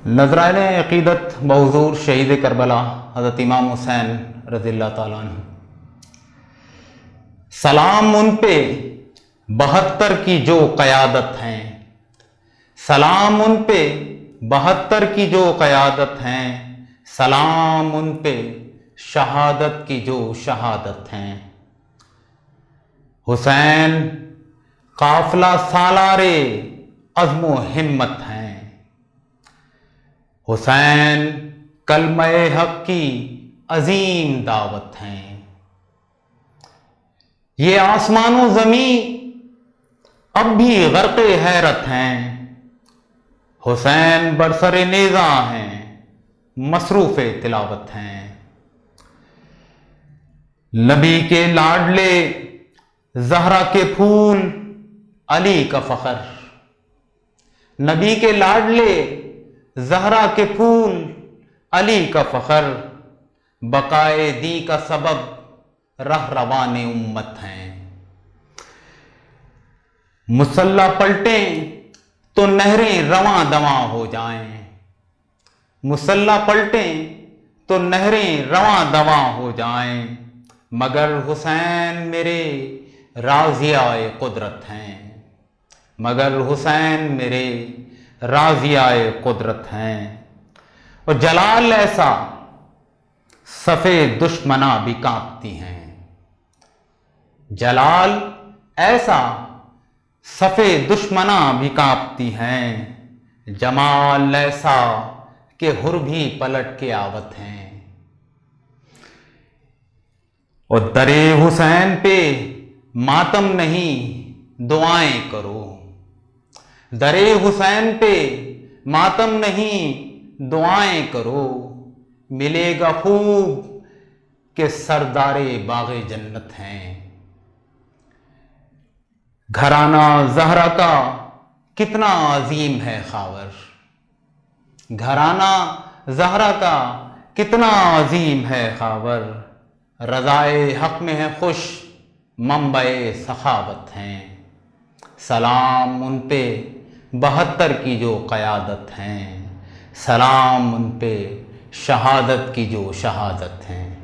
نذرائن عقیدت بحضور شہید کربلا حضرت امام حسین رضی اللہ تعالیٰ عنہ۔ سلام ان پہ 72 کی جو قیادت ہیں، سلام ان پہ 72 کی جو قیادت ہیں، سلام ان پہ شہادت کی جو شہادت ہیں۔ حسین قافلہ سالار عزم و ہمت ہیں، حسین کلمہ حق کی عظیم دعوت ہیں۔ یہ آسمان و زمین اب بھی غرق حیرت ہیں، حسین برسر نیزہ ہیں، مصروف تلاوت ہیں۔ نبی کے لاڈلے زہرا کے پھول علی کا فخر، نبی کے لاڈلے زہرا کے پھول علی کا فخر، بقائے دی کا سبب رہروان امت ہیں۔ مسلح پلٹیں تو نہریں رواں دواں ہو جائیں، مسلح پلٹیں تو نہریں رواں دواں ہو جائیں، مگر حسین میرے راضیہ قدرت ہیں، مگر حسین میرے راضیہ قدرت ہیں۔ اور جلال ایسا صفِ دشمناں بھی کانپتی ہیں، جلال ایسا صفِ دشمناں بھی کانپتی ہیں، جمال ایسا کہ حر بھی پلٹ کے آوت ہیں۔ اور در حسین پہ ماتم نہیں دعائیں کرو، در حسین پہ ماتم نہیں دعائیں کرو، ملے گا خوب کہ سردار باغ جنت ہیں۔ گھرانہ زہرا کا کتنا عظیم ہے خاور، گھرانہ زہرا کا کتنا عظیم ہے خاور، رضائے حق میں ہے خوش منبع سخاوت ہیں۔ سلام ان پہ 72 کی جو قیادت ہیں، سلام ان پہ شہادت کی جو شہادت ہیں۔